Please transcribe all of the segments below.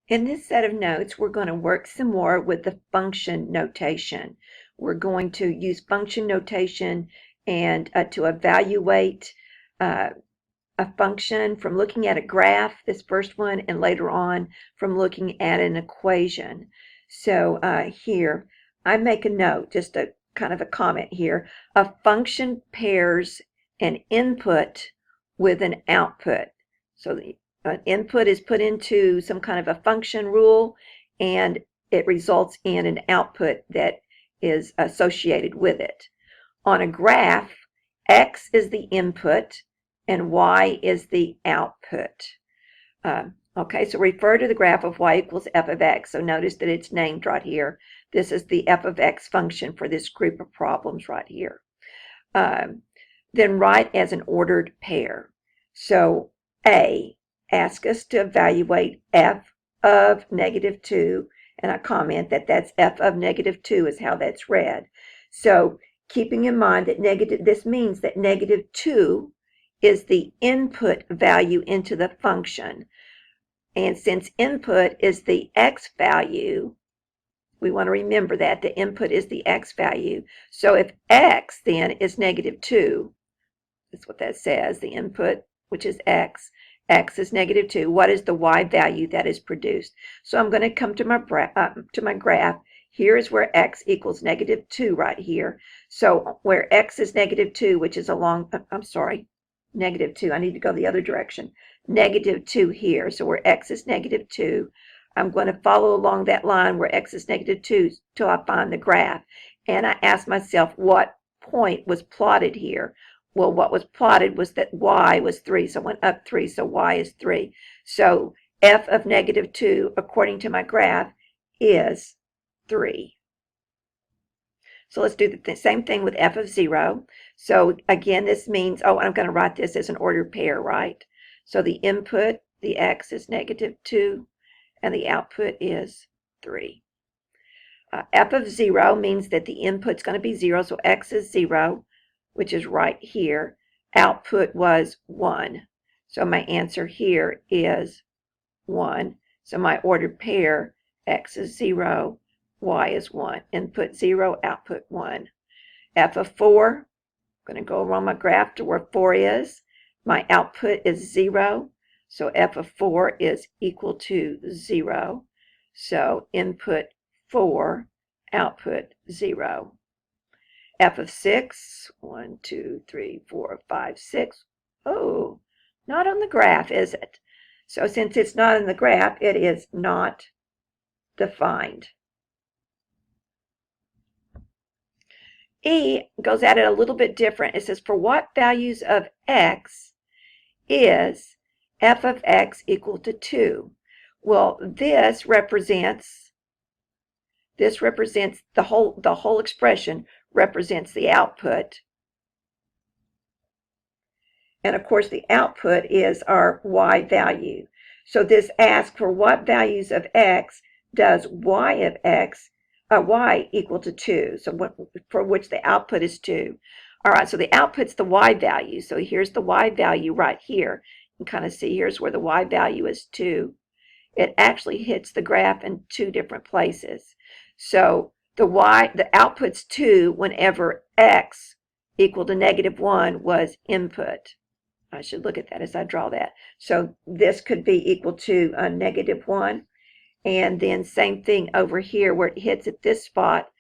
In this set of notes, we're going to work some more with the function notation. We're going to use function notation and to evaluate a function from looking at a graph, this first one, and later on from looking at an equation. So here, I make a note, just a kind of a comment here. A function pairs an input with an output. So the input is put into some kind of a function rule, and it results in an output that is associated with it. On a graph, X is the input and Y is the output. Okay, so refer to the graph of Y equals f of X. So notice that it's named right here. This is the f of X function for this group of problems right here. Then write as an ordered pair. So A asks us to evaluate f of -2, and I comment that that's f of -2 is how that's read. So keeping in mind that this means that -2 is the input value into the function. And since input is the x value, we want to remember that the input is the x value. So if x then is -2, that's what that says, the input, which is x is -2. What is the y value that is produced? So I'm going to come to my graph. Here is where x equals -2 right here. So where x is -2, which is along, I'm sorry, -2. I need to go the other direction. -2 here. So where x is -2, I'm going to follow along that line where x is -2 till I find the graph. And I ask myself what point was plotted here. Well, what was plotted was that y was 3, so I went up 3, so y is 3. So f of -2, according to my graph, is 3. So let's do the same thing with f of 0. So again, this means, I'm going to write this as an ordered pair, right? So the input, the x, is -2, and the output is 3. F of 0 means that the input's going to be 0, so x is 0, which is right here. Output was 1. So my answer here is 1. So my ordered pair, x is 0, y is 1. Input 0, output 1. F of 4, I'm going to go around my graph to where 4 is. My output is 0, so f of 4 is equal to 0. So input 4, output 0. F of 6, 1, 2, 3, 4, 5, 6. Oh, not on the graph, is it? So since it's not in the graph, it is not defined. E goes at it a little bit different. It says, for what values of x is f of x equal to 2? Well, this represents the whole expression represents the output. And of course, the output is our y value. So this asks for what values of x does y of x, y equal to 2. So for which the output is 2. All right, so the output's the y value. So here's the y value right here. You can kind of see here's where the y value is 2. It actually hits the graph in 2 different places. So the output's 2 whenever x equal to -1 was input. I should look at that as I draw that. So this could be equal to a -1. And then same thing over here where it hits at this spot.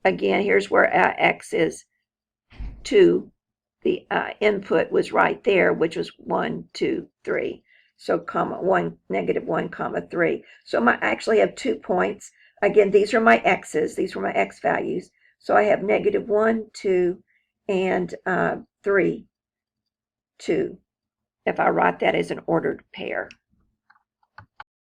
Again, here's where x is 2. The input was right there, which was 1, 2, 3. So -1, comma 3. So I actually have 2 points. Again, these are my x's. These were my x values. So I have -1, 2, and 3, 2, if I write that as an ordered pair.